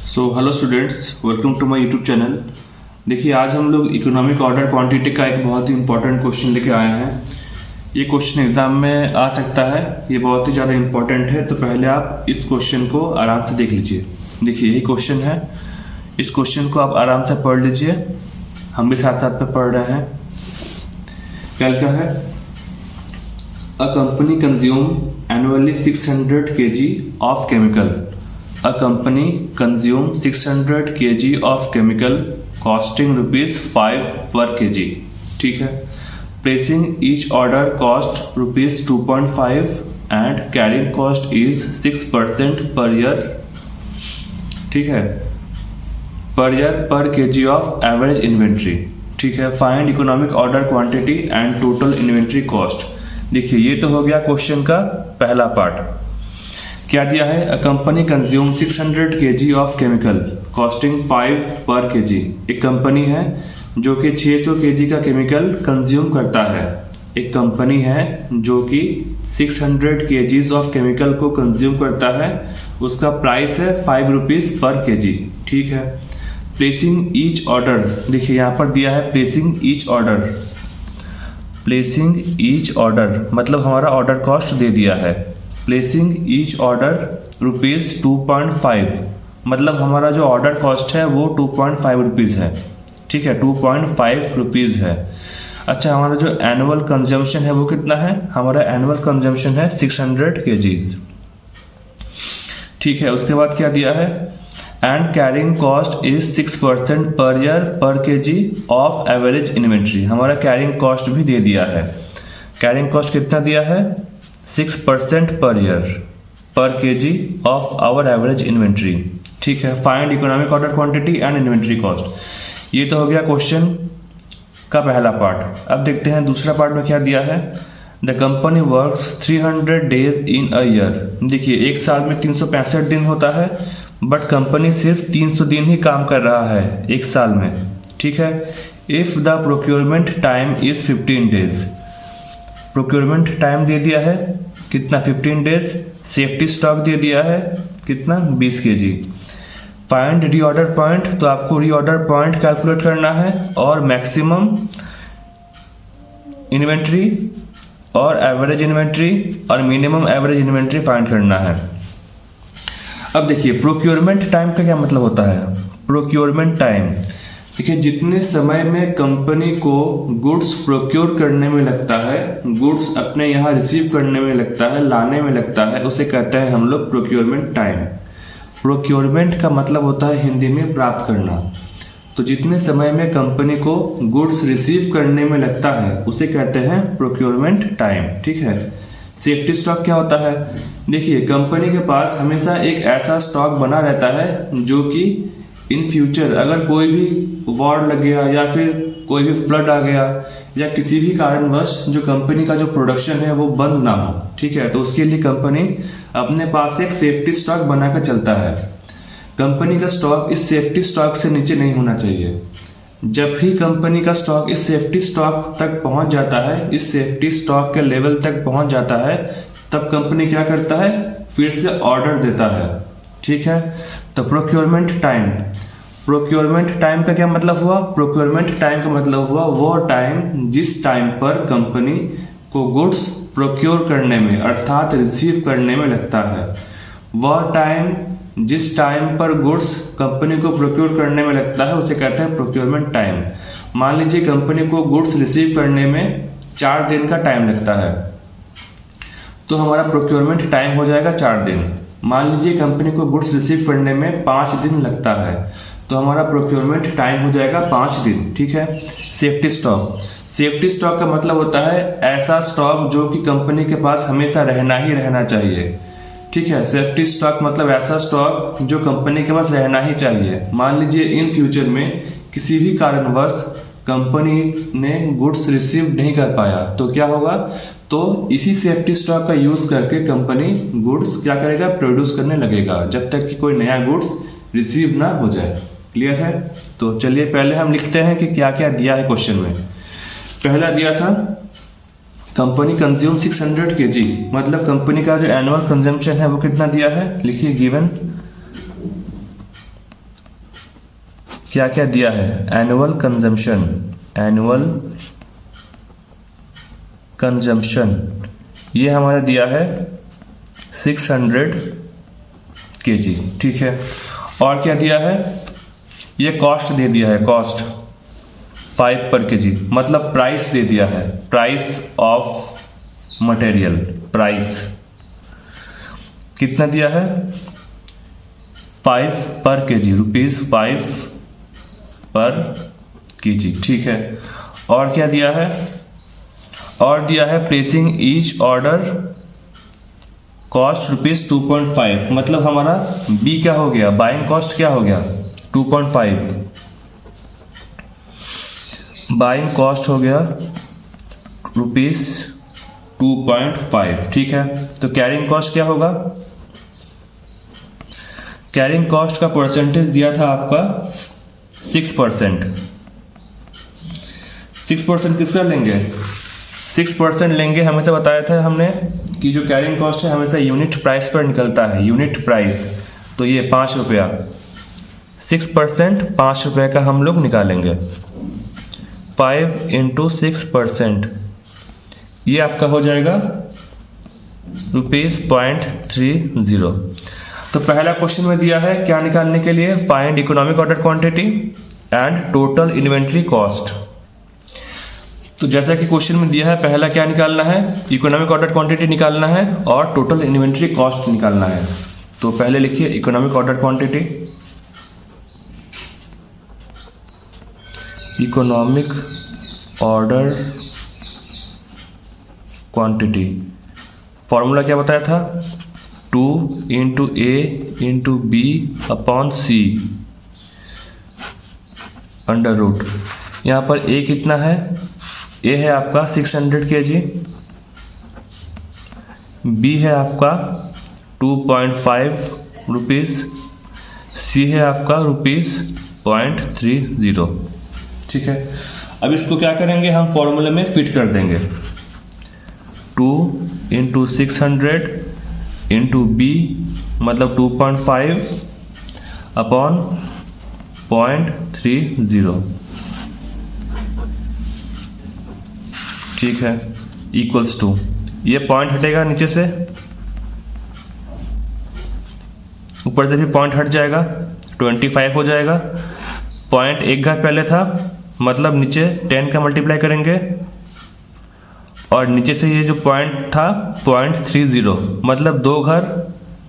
Hello students, welcome to my YouTube channel. देखिए, आज हम लोग इकोनॉमिक ऑर्डर क्वांटिटी का एक बहुत ही इंपॉर्टेंट क्वेश्चन लेके आए हैं। ये क्वेश्चन एग्जाम में आ सकता है, ये बहुत ही ज़्यादा इंपॉर्टेंट है। तो पहले आप इस क्वेश्चन को आराम से देख लीजिए। देखिए, यही क्वेश्चन है, इस क्वेश्चन को आप आराम से पढ़ लीजिए, हम भी साथ साथ में पढ़ रहे हैं। क्या लिखा है? A company consume annually 600 kg of chemical. A company consume 600 kg of chemical costing rupees 5 per kg. ठीक है। Placing each order cost rupees 2.5 and carrying cost is 6% per year. ठीक है, per year per kg of average inventory. ठीक है। Find economic order quantity and total inventory cost. देखिए, ये तो हो गया क्वेश्चन का पहला पार्ट। क्या दिया है? A company consume 600 kg of chemical costing 5 पर kg। एक कंपनी है जो कि 600 kg का केमिकल कंज्यूम करता है। एक कंपनी है जो कि 600 kg ऑफ केमिकल को कंज्यूम करता है, उसका प्राइस है 5 रुपीज पर kg। ठीक है। प्लेसिंग ईच ऑर्डर, देखिए यहाँ पर दिया है placing each order. Placing each order मतलब हमारा ऑर्डर कॉस्ट दे दिया है। प्लेसिंग ईच ऑर्डर रुपीज 2.5 मतलब हमारा जो ऑर्डर कॉस्ट है वो 2.5 रुपीज़ है। ठीक है, 2.5 रुपीज़ है। अच्छा, हमारा जो एनुअल कंजम्पशन है वो कितना है? हमारा एनुअल कंजम्पशन है 600 kgs। ठीक है, उसके बाद क्या दिया है? एंड कैरिंग कॉस्ट इज 6% पर year per kg of average inventory. हमारा कैरिंग कॉस्ट भी दे दिया है। कैरिंग कॉस्ट कितना दिया है? 6% पर year per kg of our average inventory. ठीक है। Find economic order quantity and inventory cost. ये तो हो गया क्वेश्चन का पहला पार्ट। अब देखते हैं दूसरा पार्ट में क्या दिया है। The company works 300 days in a year. देखिए, एक साल में 365 दिन होता है, बट कंपनी सिर्फ 300 दिन ही काम कर रहा है एक साल में। ठीक है। If the procurement time is 15 days. Procurement time दे दिया है कितना? 15 डेज। सेफ्टी स्टॉक दे दिया है कितना? 20 kg। फाइंड रीऑर्डर पॉइंट, तो आपको रीऑर्डर पॉइंट कैलकुलेट करना है और मैक्सिमम इन्वेंट्री और एवरेज इन्वेंट्री और मिनिमम एवरेज इन्वेंट्री फाइंड करना है। अब देखिए, प्रोक्योरमेंट टाइम का क्या मतलब होता है? प्रोक्योरमेंट टाइम, देखिए, जितने समय में कंपनी को गुड्स प्रोक्योर करने में लगता है, गुड्स अपने यहाँ रिसीव करने में लगता है, लाने में लगता है, उसे कहते हैं हम लोग प्रोक्योरमेंट टाइम। प्रोक्योरमेंट का मतलब होता है हिंदी में प्राप्त करना। तो जितने समय में कंपनी को गुड्स रिसीव करने में लगता है उसे कहते हैं प्रोक्योरमेंट टाइम। ठीक है। सेफ्टी स्टॉक क्या होता है? देखिए, कंपनी के पास हमेशा एक ऐसा स्टॉक बना रहता है जो कि इन फ्यूचर अगर कोई भी वॉर लग गया या फिर कोई भी फ्लड आ गया या किसी भी कारणवश जो कंपनी का जो प्रोडक्शन है वो बंद ना हो। ठीक है, तो उसके लिए कंपनी अपने पास एक सेफ्टी स्टॉक बनाकर चलता है। कंपनी का स्टॉक इस सेफ्टी स्टॉक से नीचे नहीं होना चाहिए। जब भी कंपनी का स्टॉक इस सेफ्टी स्टॉक तक पहुंच जाता है, इस सेफ्टी स्टॉक के लेवल तक पहुंच जाता है, तब कंपनी क्या करता है? फिर से ऑर्डर देता है। ठीक है। तो प्रोक्योरमेंट टाइम, प्रोक्योरमेंट टाइम का क्या मतलब हुआ? प्रोक्योरमेंट टाइम का मतलब हुआ वो टाइम जिस टाइम पर कंपनी को गुड्स प्रोक्योर करने में अर्थात रिसीव करने में लगता है। वह टाइम जिस टाइम पर गुड्स कंपनी को प्रोक्योर करने में लगता है उसे कहते हैं प्रोक्योरमेंट टाइम। मान लीजिए कंपनी को गुड्स रिसीव करने में 4 दिन का टाइम लगता है, तो हमारा प्रोक्योरमेंट टाइम हो जाएगा 4 दिन। मान लीजिए कंपनी को गुड्स रिसीव करने में 5 दिन लगता है, तो हमारा प्रोक्योरमेंट टाइम हो जाएगा 5 दिन। ठीक है। सेफ्टी स्टॉक, सेफ्टी स्टॉक का मतलब होता है ऐसा स्टॉक जो कि कंपनी के पास हमेशा रहना ही रहना चाहिए। ठीक है। सेफ्टी स्टॉक मतलब ऐसा स्टॉक जो कंपनी के पास रहना ही चाहिए। मान लीजिए इन फ्यूचर में किसी भी कारणवश कंपनी ने गुड्स रिसीव नहीं कर पाया तो क्या होगा? तो इसी सेफ्टी स्टॉक का यूज करके कंपनी गुड्स क्या करेगा? प्रोड्यूस करने लगेगा जब तक कि कोई नया गुड्स रिसीव ना हो जाए। क्लियर है? तो चलिए पहले हम लिखते हैं कि क्या क्या दिया है क्वेश्चन में। पहला दिया था कंपनी कंज्यूम 600 kg, मतलब कंपनी का जो एनुअल कंजम्पशन है वो कितना दिया है? लिखिए गिवन क्या क्या दिया है, एनुअल कंजम्पशन ये हमारा दिया है 600 kg, ठीक है। और क्या दिया है, ये कॉस्ट दे दिया है, कॉस्ट 5 पर kg, मतलब प्राइस दे दिया है, प्राइस ऑफ मटेरियल, प्राइस कितना दिया है 5 पर kg, रुपीज 5 पर kg, ठीक है। और क्या दिया है, और दिया है placing each order cost rupees 2.5, मतलब हमारा बी क्या हो गया, बाइंग कॉस्ट क्या हो गया 2.5, बाइंग कॉस्ट हो गया रुपीज 2.5, ठीक है। तो कैरिंग कॉस्ट क्या होगा, कैरिंग कॉस्ट का परसेंटेज दिया था आपका 6%। 6% किसका लेंगे, 6% लेंगे, हमेशा बताया था हमने कि जो कैरिंग कॉस्ट है हमेशा यूनिट प्राइस पर निकलता है, यूनिट प्राइस, तो ये 5 रुपया, 6% 5 रुपये का हम लोग निकालेंगे, 5 × 6%, ये आपका हो जाएगा रुपीज 0.30। तो पहला क्वेश्चन में दिया है क्या निकालने के लिए, find economic order quantity and total inventory cost. तो जैसा कि क्वेश्चन में दिया है, पहला क्या निकालना है, इकोनॉमिक ऑर्डर क्वांटिटी निकालना है और टोटल इन्वेंट्री कॉस्ट निकालना है। तो पहले लिखिए economic order quantity, economic order quantity, formula क्या बताया था, 2 × A × B अपॉन C √ यहाँ पर A कितना है, A है आपका 600 kg, B है आपका 2.5 रुपीज, C है आपका रुपीज 0.30, ठीक है। अब इसको क्या करेंगे, हम फॉर्मूले में फिट कर देंगे, 2 × 600 × B मतलब 2.5 अपॉन 0.30, ठीक है, इक्वल्स टू, ये पॉइंट हटेगा नीचे से, ऊपर से भी पॉइंट हट जाएगा, 25 हो जाएगा, पॉइंट एक घर पहले था, मतलब नीचे 10 का मल्टीप्लाई करेंगे, और नीचे से ये जो पॉइंट था 0.30, मतलब 2 घर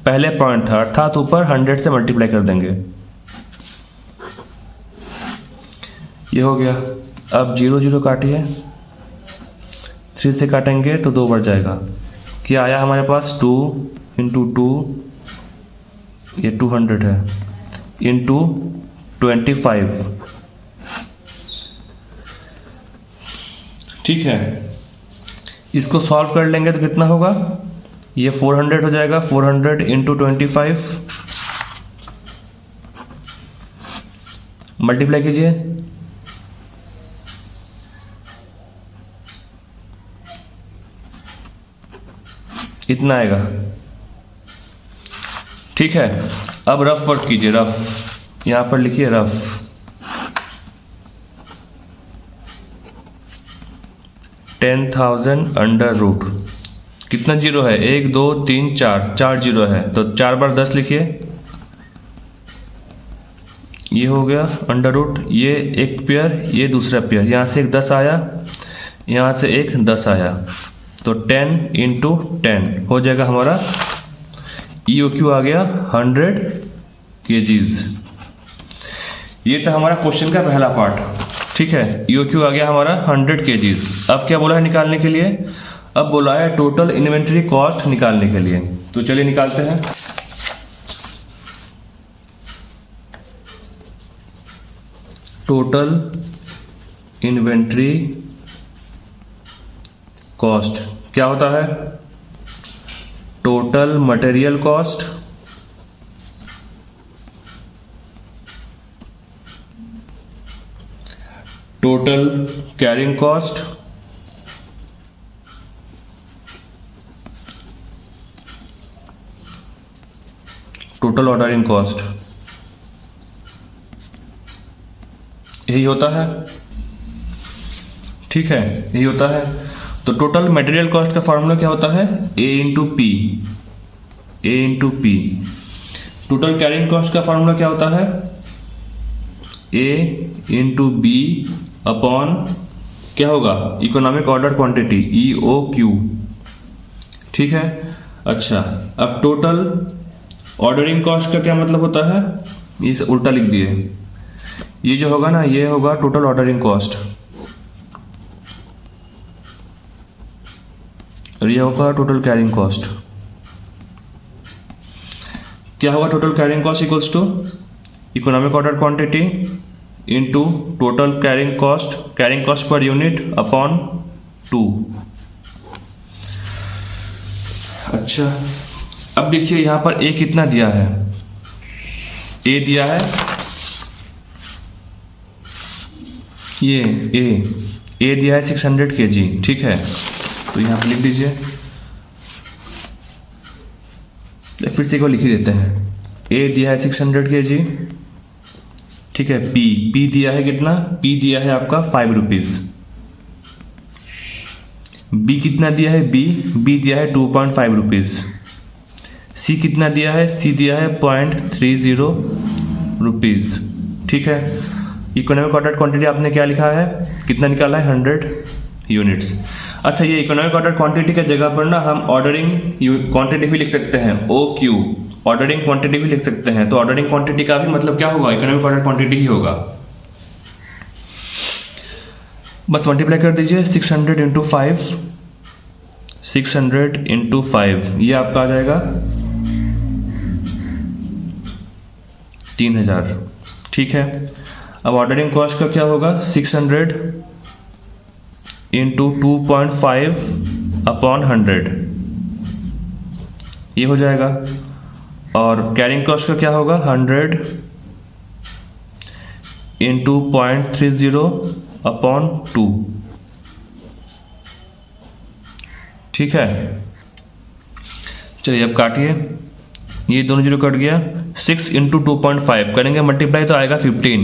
पहले पॉइंट था, अर्थात ऊपर 100 से मल्टीप्लाई कर देंगे, ये हो गया। अब 0 0 काटिए, 3 से काटेंगे तो 2 बढ़ जाएगा, क्या आया हमारे पास, 2 × 2, ये 200 है, इंटू 25, ठीक है। इसको सॉल्व कर लेंगे तो कितना होगा, ये 400 हो जाएगा, 400 × 25, मल्टीप्लाई कीजिए, इतना आएगा, ठीक है। अब रफ वर्क कीजिए, रफ यहां पर लिखिए, रफ 10,000 √ कितना जीरो है, 1 2 3 4, 4 जीरो है, तो 4 बार 10 लिखिए, ये हो गया √ ये एक पेयर, ये दूसरा पेयर, यहाँ से एक 10 आया, यहाँ से एक 10 आया, तो 10 × 10 हो जाएगा हमारा, EOQ आ गया 100 kgs। ये था हमारा क्वेश्चन का पहला पार्ट, ठीक है। EOQ आ गया हमारा 100 kgs। अब क्या बोला है निकालने के लिए, अब बोला है टोटल इन्वेंट्री कॉस्ट निकालने के लिए, तो चलिए निकालते हैं। टोटल इन्वेंट्री कॉस्ट क्या होता है, total material cost total carrying cost total ordering cost. यही होता है, ठीक है, यही होता है। तो टोटल मटेरियल कॉस्ट का फॉर्मूला क्या होता है? A into P, A into P. Total carrying cost का फॉर्मूला क्या होता है? ए इंटू बी अपॉन क्या होगा? Economic order quantity, E O Q, ठीक है। अच्छा, अब टोटल ऑर्डरिंग कॉस्ट का क्या मतलब होता है? ये उल्टा लिख दिए, ये जो होगा ना, ये होगा टोटल ऑर्डरिंग कॉस्ट, और ये होगा टोटल कैरिंग कॉस्ट। क्या होगा total carrying cost? Equals to economic order quantity into total carrying cost per unit upon 2। अच्छा, अब देखिए यहां पर ए कितना दिया है? ए दिया है, ये ए दिया है 600 kg, ठीक है। तो यहां पर लिख दीजिए, फिर से एक बार लिख ही देते हैं। ए दिया है 600 kg, ठीक है। पी दिया है कितना? पी दिया है आपका 5 रुपीज। बी कितना दिया है? बी दिया है 2.5 रुपीज। सी कितना दिया है? सी दिया है 0.30 रुपीज, ठीक है। इकोनॉमिक ऑर्डर क्वांटिटी आपने क्या लिखा है? कितना निकाला है? 100 यूनिट्स। अच्छा, ये इकोनॉमिक ऑर्डर क्वांटिटी के जगह पर ना हम ऑर्डरिंग क्वांटिटी भी लिख सकते हैं, ओ क्यू, ऑर्डरिंग क्वांटिटी भी लिख सकते हैं। तो ऑर्डरिंग क्वांटिटी का भी मतलब क्या होगा? इकोनॉमिक ऑर्डर क्वांटिटी ही होगा। बस मल्टीप्लाई कर दीजिए, 600 इंटू 5, 600 इंटू 5, ये आपका आ जाएगा 3000, ठीक है। अब ऑर्डरिंग कॉस्ट का क्या होगा? 600 इंटू 2.5 अपॉन 100, ये हो जाएगा। और कैरिंग कॉस्ट का क्या होगा? 100 इंटू 0.30 अपॉन 2, ठीक है। चलिए अब काटिए, ये दोनों जीरो कट गया। 6 इंटू 2.5 करेंगे मल्टीप्लाई तो आएगा 15,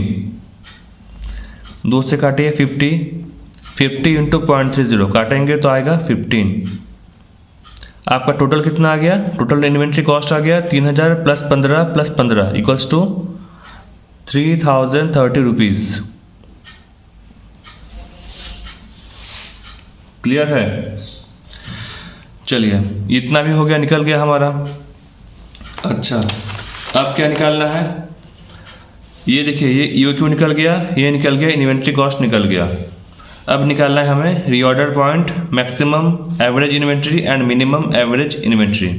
2 से काटिए 50 इंटू 0.30 काटेंगे तो आएगा 15। आपका टोटल कितना आ गया? टोटल इन्वेंट्री कॉस्ट आ गया 3000 plus 15 plus 15 equals to 3030 rupees. Clear है? चलिए, इतना भी हो गया, निकल गया हमारा। अच्छा, अब क्या निकालना है? ये देखिए, ये ईओक्यू निकल गया, ये निकल गया, इन्वेंट्री कॉस्ट निकल गया। अब निकालना है हमें reorder point, maximum average inventory and minimum average inventory,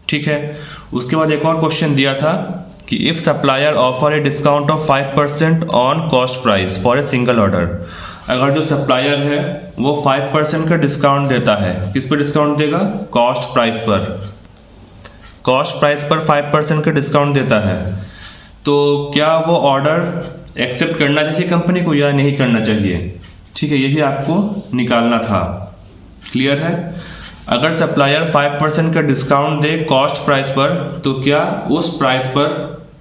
ठीक है। उसके बाद एक और क्वेश्चन दिया था कि if supplier offer a discount of 5% on cost price for a single order, अगर जो सप्लायर है वो 5% का डिस्काउंट देता है, किस पर डिस्काउंट देगा? कॉस्ट प्राइस पर। कॉस्ट प्राइस पर 5% का डिस्काउंट देता है, तो क्या वो ऑर्डर एक्सेप्ट करना चाहिए कंपनी को या नहीं करना चाहिए? ठीक है, यही आपको निकालना था। क्लियर है? अगर सप्लायर 5% का डिस्काउंट दे कॉस्ट प्राइस पर, तो क्या उस प्राइस पर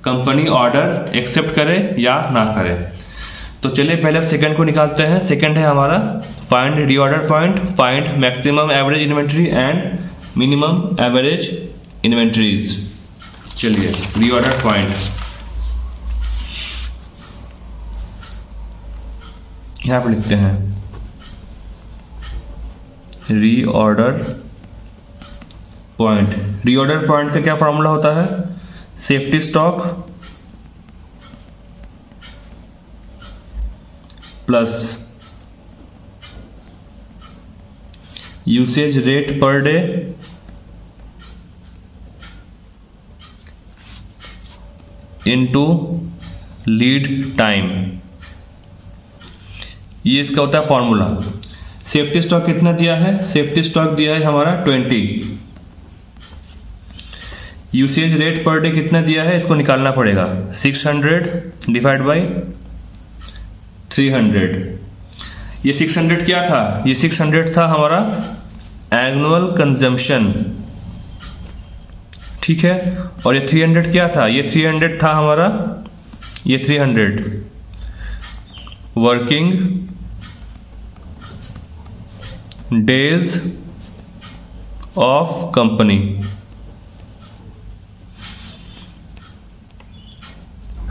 कंपनी ऑर्डर एक्सेप्ट करे या ना करे? तो चलिए पहले सेकंड को निकालते हैं। सेकंड है हमारा find reorder point, find maximum average inventory and minimum average inventories. चलिए रीऑर्डर पॉइंट, यहां पर लिखते हैं रीऑर्डर पॉइंट। रीऑर्डर पॉइंट का क्या फॉर्मूला होता है? Safety stock plus usage rate per day into lead time, ये इसका होता है फॉर्मूला। सेफ्टी स्टॉक कितना दिया है? सेफ्टी स्टॉक दिया है हमारा 20। यूसेज रेट पर डे कितना दिया है? इसको निकालना पड़ेगा, 600 डिवाइड बाई 300। ये 600 क्या था? ये 600 था हमारा एनुअल कंजम्पशन, ठीक है। और ये 300 क्या था? ये 300 था हमारा, ये 300 वर्किंग डेज ऑफ कंपनी।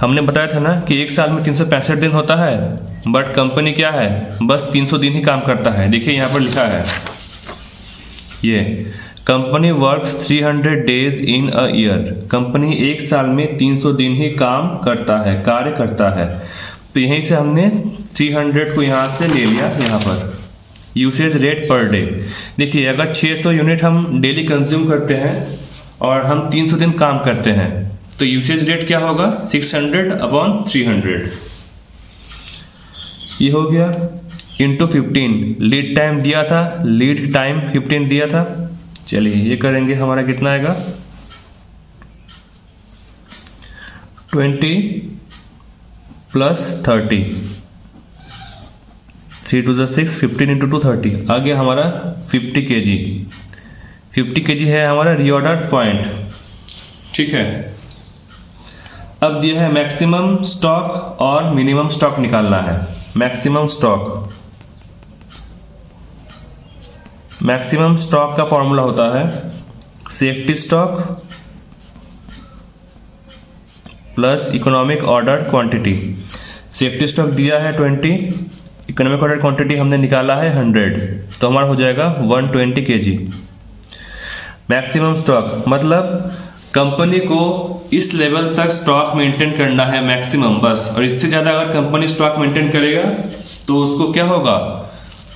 हमने बताया था ना कि एक साल में 365 दिन होता है, बट कंपनी क्या है, बस 300 दिन ही काम करता है। देखिए यहाँ पर लिखा है, ये company works 300 days in a year. Company एक साल में 300 दिन ही काम करता है, कार्य करता है। तो यहीं से हमने 300 को यहाँ से ले लिया। यहाँ पर यूसेज रेट पर डे, देखिए अगर 600 यूनिट हम डेली कंज्यूम करते हैं और हम 300 दिन काम करते हैं, तो यूसेज रेट क्या होगा, 600/300। ये हो गया इंटू 15। लीड टाइम दिया था, लीड टाइम 15 दिया था। चलिए ये करेंगे, हमारा कितना आएगा, 20 + 30, 3 × 6, 15 × 2 30। आ गया हमारा 50 kg। 50 kg है हमारा रीऑर्डर पॉइंट। ठीक है, अब दिया है मैक्सिमम स्टॉक और मिनिमम स्टॉक निकालना है। मैक्सिमम स्टॉक, मैक्सिमम स्टॉक का फॉर्मूला होता है safety stock plus economic order quantity. Safety stock दिया है 20, इकोनॉमिक ऑर्डर क्वांटिटी हमने निकाला है 100, तो हमारा हो जाएगा 120 kg। मैक्सिमम स्टॉक मतलब कंपनी को इस लेवल तक स्टॉक मेंटेन करना है मैक्सिमम बस, और इससे ज़्यादा अगर कंपनी स्टॉक मेंटेन करेगा तो उसको क्या होगा,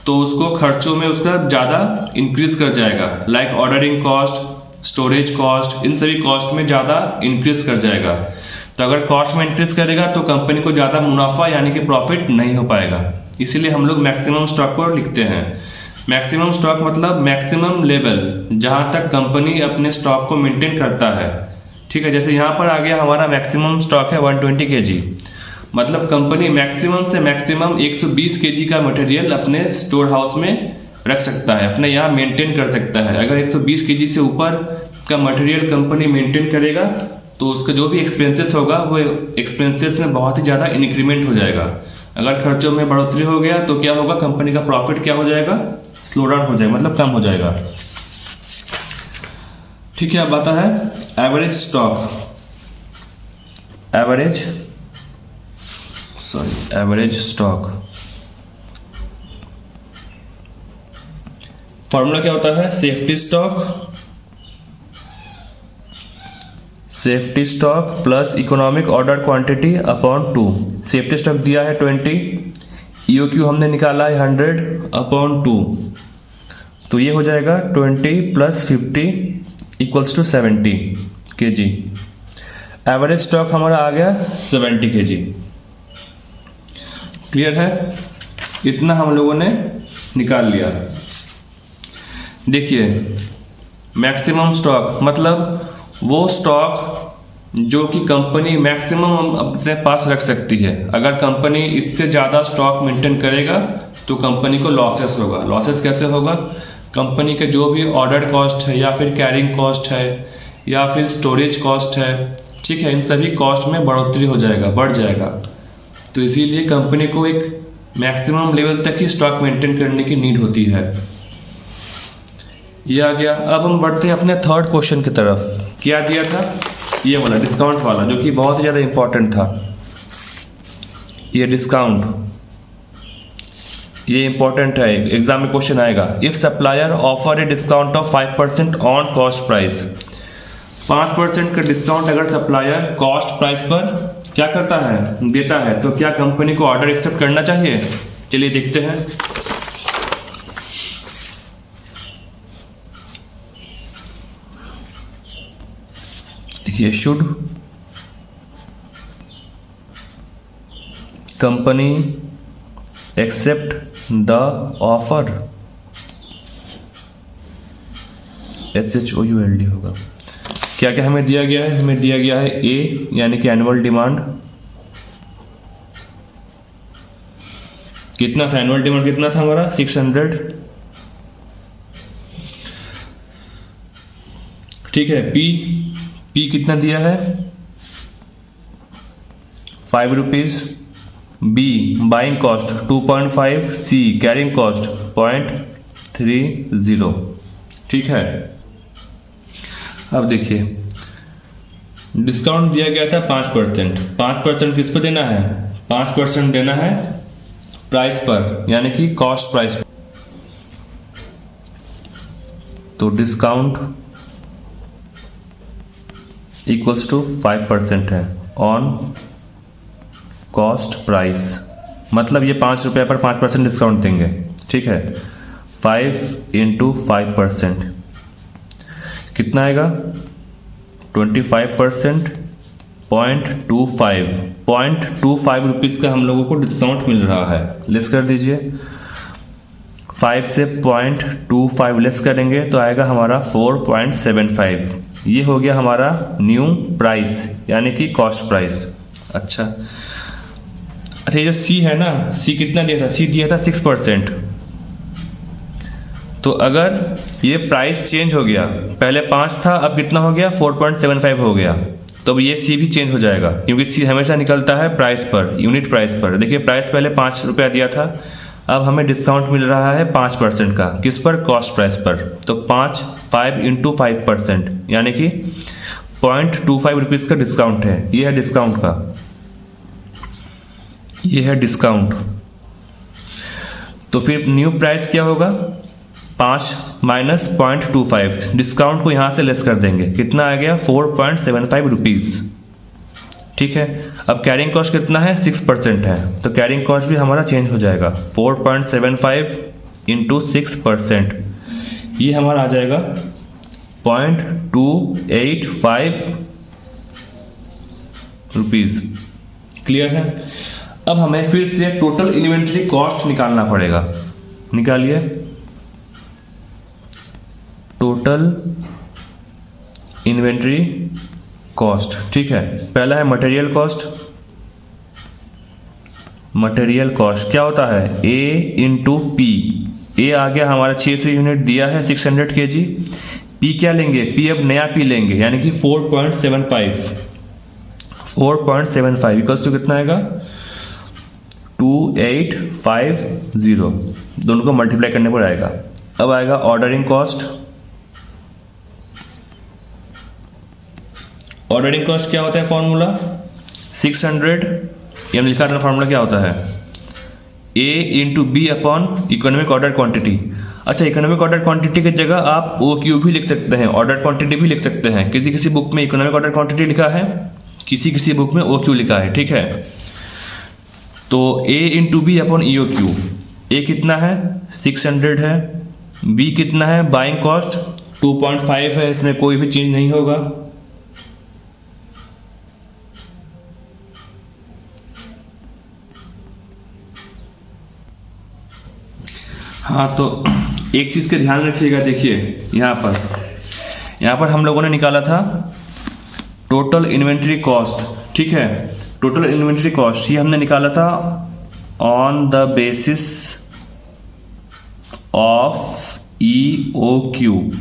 तो उसको खर्चों में उसका ज़्यादा इंक्रीज कर जाएगा। Like ordering cost, storage cost, इन सभी कॉस्ट में ज़्यादा इंक्रीज कर जाएगा। तो अगर कॉस्ट में इंक्रीज करेगा तो कंपनी को ज़्यादा मुनाफा यानी कि प्रॉफिट नहीं हो पाएगा। इसीलिए हम लोग मैक्सिमम स्टॉक को लिखते हैं। मैक्सिमम स्टॉक मतलब मैक्सिमम लेवल जहां तक कंपनी अपने स्टॉक को मेंटेन करता है। ठीक है, जैसे यहाँ पर आ गया हमारा मैक्सिमम स्टॉक है 120 kg, मतलब कंपनी मैक्सिमम से मैक्सिमम 120 kg का मटेरियल अपने स्टोर हाउस में रख सकता है, अपने यहाँ मेंटेन कर सकता है। अगर 120 kg से ऊपर का मटेरियल कंपनी मेंटेन करेगा तो उसका जो भी एक्सपेंसेस होगा वो एक्सपेंसेस में बहुत ही ज़्यादा इंक्रीमेंट हो जाएगा। अगर खर्चों में बढ़ोतरी हो गया तो क्या होगा, कंपनी का प्रॉफिट क्या हो जाएगा, स्लो डाउन हो जाएगा, मतलब कम हो जाएगा। ठीक है, अब आता है average stock. Average stock formula क्या होता है, safety stock plus economic order quantity upon 2। Safety stock दिया है 20, EOQ हमने निकाला है 100/2, तो ये हो जाएगा 20 + 50 = 70 kg। एवरेज स्टॉक हमारा आ गया 70 kg। क्लियर है, इतना हम लोगों ने निकाल लिया। देखिए मैक्सिमम स्टॉक मतलब वो स्टॉक जो कि कंपनी मैक्सिमम अपने पास रख सकती है। अगर कंपनी इससे ज़्यादा स्टॉक मेंटेन करेगा तो कंपनी को लॉसेस होगा। लॉसेस कैसे होगा, कंपनी के जो भी ऑर्डर कॉस्ट है या फिर कैरिंग कॉस्ट है या फिर स्टोरेज कॉस्ट है, ठीक है, इन सभी कॉस्ट में बढ़ोतरी हो जाएगा, बढ़ जाएगा। तो इसीलिए कंपनी को एक मैक्सिमम लेवल तक ही स्टॉक मेंटेन करने की नीड होती है। ये आ गया। अब हम बढ़ते हैं अपने थर्ड क्वेश्चन की तरफ। क्या दिया था, ये वाला डिस्काउंट वाला, जो कि बहुत ही ज़्यादा इंपॉर्टेंट था। ये डिस्काउंट, ये इंपॉर्टेंट है, एग्जाम में क्वेश्चन आएगा। If supplier offer a discount of 5% on cost price, 5% का डिस्काउंट अगर सप्लायर कॉस्ट प्राइस पर क्या करता है, देता है, तो क्या कंपनी को ऑर्डर एक्सेप्ट करना चाहिए? चलिए देखते हैं। देखिए, should company accept the offer, SHOULD होगा। क्या क्या हमें दिया गया है, हमें दिया गया है ए यानी कि एनुअल डिमांड। कितना था एनुअल डिमांड, कितना था हमारा 600। ठीक है, पी कितना दिया है 5 rupees. B buying cost 2.5, C carrying cost 0.30। ठीक है, अब देखिए डिस्काउंट दिया गया था 5%। 5% किस पर देना है? 5% देना है प्राइस पर, यानी कि कॉस्ट प्राइस पर। तो डिस्काउंट इक्वल्स टू 5% है ऑन कॉस्ट प्राइस, मतलब ये 5 रुपये पर 5% डिस्काउंट देंगे। ठीक है, 5 × 5% कितना आएगा? 25%, 0.25 रुपीज़ का हम लोगों को डिस्काउंट मिल रहा है। लेस कर दीजिए, 5 से 0.25 लेस करेंगे तो आएगा हमारा 4.75। ये हो गया हमारा न्यू प्राइस, यानी कि कॉस्ट प्राइस। अच्छा, ये जो सी है ना, सी कितना दिया था? सी दिया था 6%। तो अगर ये प्राइस चेंज हो गया, पहले 5 था, अब कितना हो गया? 4.75 हो गया, तो अब ये सी भी चेंज हो जाएगा, क्योंकि सी हमेशा निकलता है प्राइस पर, यूनिट प्राइस पर। देखिए प्राइस पहले 5 रुपया दिया था, अब हमें डिस्काउंट मिल रहा है 5% का। किस पर? कॉस्ट प्राइस पर। तो 5 × 5%, यानी कि 0.25 रुपीज़ का डिस्काउंट है। ये है डिस्काउंट का, ये है डिस्काउंट। तो फिर न्यू प्राइस क्या होगा? 5 माइनस 0.25, डिस्काउंट को यहाँ से लेस कर देंगे, कितना आ गया? 4.75 रुपीज़। ठीक है, अब कैरिंग कॉस्ट कितना है? 6% है, तो कैरिंग कॉस्ट भी हमारा चेंज हो जाएगा। 4.75 × 6%, ये हमारा आ जाएगा 0.285 रुपीज़। क्लियर है? अब हमें फिर से टोटल इन्वेंट्री कॉस्ट निकालना पड़ेगा। निकालिए टोटल इन्वेंट्री कॉस्ट। ठीक है, पहला है मटेरियल कॉस्ट। मटेरियल कॉस्ट क्या होता है? A × P। ए आ गया हमारा 600 यूनिट दिया है, 600 kg। P क्या लेंगे? P अब नया P लेंगे, यानी कि 4.75 इक्वल्स टू कितना आएगा? 2850। दोनों को मल्टीप्लाई करने पर आएगा। अब आएगा ऑर्डरिंग कॉस्ट। ऑर्डरिंग कॉस्ट क्या होता है? फॉर्मूला 600, ये हमने लिखा था फॉर्मूला क्या होता है? A × B upon economic order quantity. अच्छा, इकोनॉमिक ऑर्डर क्वांटिटी की जगह आप OQ भी लिख सकते हैं, ऑर्डर क्वांटिटी भी लिख सकते हैं। किसी किसी बुक में इकोनॉमिक ऑर्डर क्वांटिटी लिखा है, किसी किसी बुक में OQ लिखा है। ठीक है, तो A × B upon EOQ। A कितना है? 600 है। B कितना है? बाइंग कॉस्ट 2.5 है, इसमें कोई भी चेंज नहीं होगा। हाँ, तो एक चीज का ध्यान रखिएगा। देखिए यहाँ पर हम लोगों ने निकाला था टोटल इन्वेंट्री कॉस्ट। ठीक है, टोटल इन्वेंट्री कॉस्ट ये हमने निकाला था on the basis of EOQ।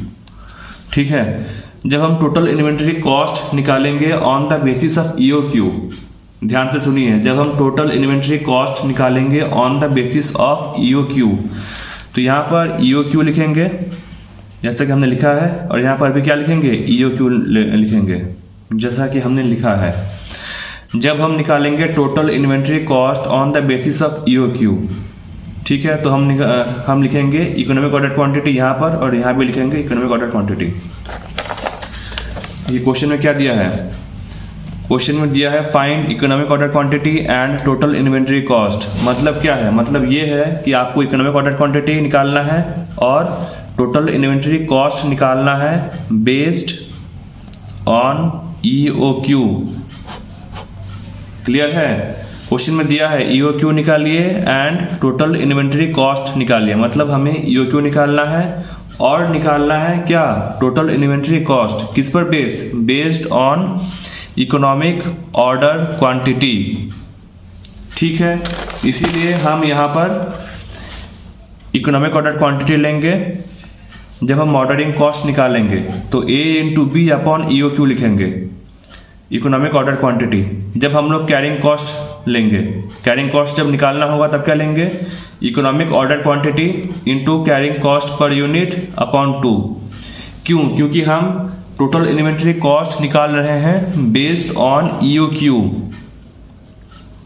ठीक है, जब हम टोटल इन्वेंट्री कॉस्ट निकालेंगे on the basis of EOQ, ध्यान से सुनिए, जब हम टोटल इन्वेंट्री कॉस्ट निकालेंगे on the basis of EOQ, तो यहाँ पर EOQ लिखेंगे जैसा कि हमने लिखा है, और यहाँ पर भी क्या लिखेंगे? EOQ लिखेंगे जैसा कि हमने लिखा है। जब हम निकालेंगे total inventory cost on the basis of EOQ, ठीक है, तो हम लिखेंगे इकोनॉमिक ऑर्डर क्वांटिटी यहाँ पर, और यहाँ भी लिखेंगे इकोनॉमिक ऑर्डर क्वांटिटी। ये क्वेश्चन में क्या दिया है? क्वेश्चन में दिया है find economic order quantity and total inventory cost. मतलब क्या है? मतलब ये है कि आपको इकोनॉमिक ऑर्डर क्वांटिटी निकालना है और टोटल इन्वेंट्री कॉस्ट निकालना है बेस्ड ऑन EOQ। क्लियर है? क्वेश्चन में दिया है EOQ निकालिए एंड टोटल इन्वेंट्री कॉस्ट निकालिए। मतलब हमें EOQ निकालना है और निकालना है क्या? Total inventory cost. किस पर based on economic order quantity. ठीक है, इसीलिए हम यहाँ पर इकोनॉमिक ऑर्डर क्वांटिटी लेंगे। जब हम ऑर्डरिंग कॉस्ट निकालेंगे तो A × B अपॉन EOQ लिखेंगे। Economic order quantity. जब हम लोग कैरिंग कॉस्ट लेंगे, कैरिंग कॉस्ट जब निकालना होगा तब क्या लेंगे, economic order quantity into carrying cost per unit upon 2। क्यों? क्योंकि हम टोटल इन्वेंट्री कॉस्ट निकाल रहे हैं बेस्ड ऑन EOQ,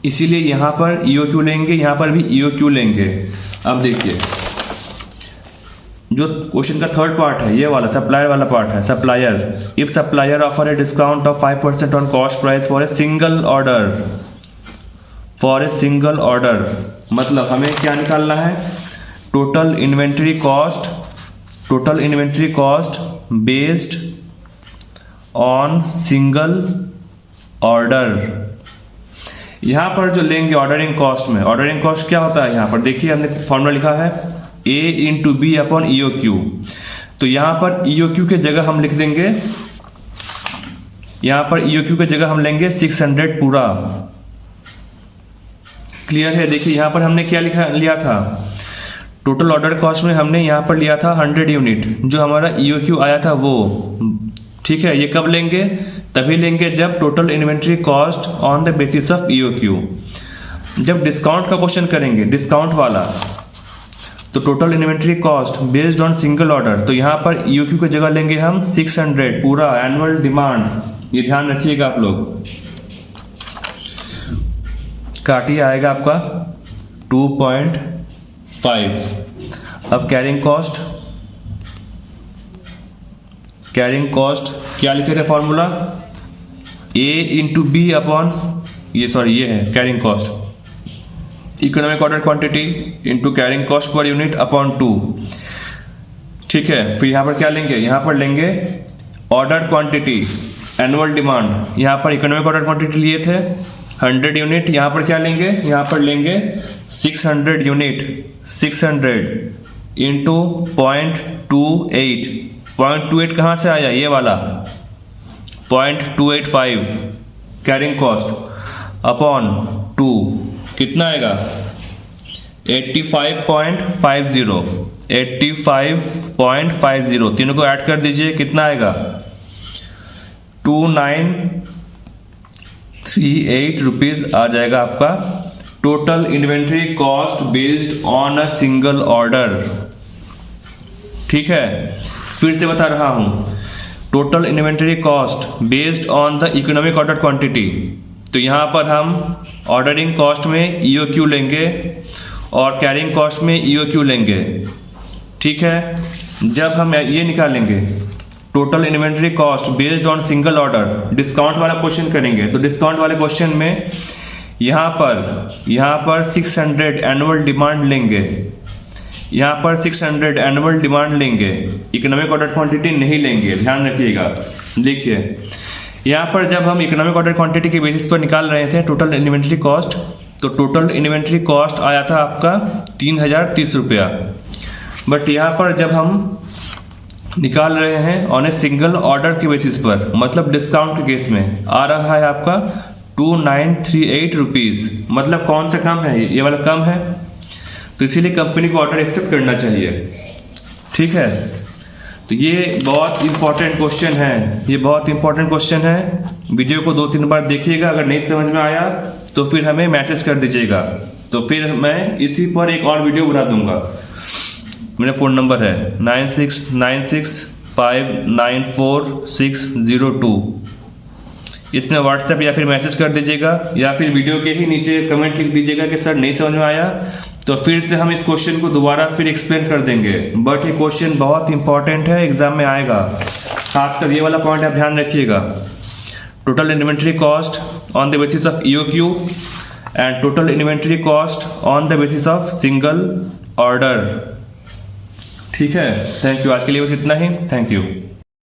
इसीलिए यहाँ पर EOQ लेंगे, यहाँ पर भी EOQ लेंगे। अब देखिए जो क्वेश्चन का थर्ड पार्ट है, ये वाला सप्लायर वाला पार्ट है। Supplier, if supplier offer a discount of 5% on cost price for a single order, for a single order, मतलब हमें क्या निकालना है, total inventory cost, total inventory cost based on single order. यहां पर जो लेंगे ऑर्डरिंग कॉस्ट में, ऑर्डरिंग कॉस्ट क्या होता है, यहां पर देखिए हमने फॉर्मूला लिखा है A into B upon EOQ। तो यहां पर EOQ के जगह हम लिख देंगे, यहां पर EOQ के जगह हम लेंगे 600 पूरा। क्लियर है? देखिए यहां पर हमने क्या लिया था, टोटल ऑर्डर कॉस्ट में हमने यहां पर लिया था 100 यूनिट, जो हमारा EOQ आया था वो। ठीक है, ये कब लेंगे, तभी लेंगे जब total inventory cost on the basis of EOQ। जब डिस्काउंट का क्वेश्चन करेंगे, डिस्काउंट वाला, तो total inventory cost based on single order, तो यहाँ पर EOQ की जगह लेंगे हम 600 पूरा एनुअल डिमांड। ये ध्यान रखिएगा आप लोग, काटिए आएगा आपका 2.5। अब कैरिंग कॉस्ट, कैरिंग कॉस्ट क्या लिखे थे formula, A into B upon, ये है carrying cost, economic order quantity into carrying cost per unit upon 2। ठीक है, फिर यहाँ पर क्या लेंगे, यहाँ पर लेंगे ऑर्डर क्वांटिटी एनुअल डिमांड। यहाँ पर इकोनॉमिक ऑर्डर क्वांटिटी लिए थे 100 यूनिट, यहाँ पर क्या लेंगे, यहाँ पर लेंगे 600 यूनिट, 600 इंटू 0.28। 0.28 कहाँ से आया, ये वाला 0.285 कैरिंग कॉस्ट अपॉन 2, कितना आएगा 85.50, 85.50। तीनों को ऐड कर दीजिए, कितना आएगा 2938 रुपीज आ जाएगा आपका total inventory cost based on a single order. ठीक है, फिर से बता रहा हूं, total inventory cost based on the economic order quantity. तो यहाँ पर हम ऑर्डरिंग कॉस्ट में EOQ लेंगे और कैरिंग कॉस्ट में EOQ लेंगे। ठीक है, जब हम ये निकालेंगे total inventory cost based on single order, discount वाला क्वेश्चन करेंगे, तो डिस्काउंट वाले क्वेश्चन में यहाँ पर 600 एनुअल डिमांड लेंगे, यहाँ पर 600 एनुअल डिमांड लेंगे, इकोनॉमिक ऑर्डर क्वांटिटी नहीं लेंगे, ध्यान रखिएगा। देखिए यहाँ पर जब हम इकोनॉमिक ऑर्डर क्वांटिटी के बेसिस पर निकाल रहे थे टोटल इन्वेंट्री कॉस्ट, तो टोटल इन्वेंट्री कॉस्ट आया था आपका 3030 रुपया। बट यहाँ पर जब हम निकाल रहे हैं ऑन ए सिंगल ऑर्डर के बेसिस पर, मतलब डिस्काउंट के केस में आ रहा है आपका 2938 रुपीज। मतलब कौन सा कम है, ये वाला कम है, तो इसीलिए कंपनी को ऑर्डर एक्सेप्ट करना चाहिए। ठीक है, तो ये बहुत इंपॉर्टेंट क्वेश्चन है, ये बहुत इंपॉर्टेंट क्वेश्चन है। वीडियो को 2-3 बार देखिएगा, अगर नहीं समझ में आया तो फिर हमें मैसेज कर दीजिएगा, तो फिर मैं इसी पर एक और वीडियो बना दूंगा। मेरा फ़ोन नंबर है 9696594602। इसमें व्हाट्सएप या फिर मैसेज कर दीजिएगा, या फिर वीडियो के ही नीचे कमेंट लिख दीजिएगा कि सर नहीं समझ में आया, तो फिर से हम इस क्वेश्चन को दोबारा फिर एक्सप्लेन कर देंगे। बट ये क्वेश्चन बहुत इंपॉर्टेंट है, एग्जाम में आएगा, खासकर ये वाला पॉइंट आप ध्यान रखिएगा। Total inventory cost on the basis of EOQ and total inventory cost on the basis of single order. ठीक है, थैंक यू। आज के लिए बस इतना ही, थैंक यू।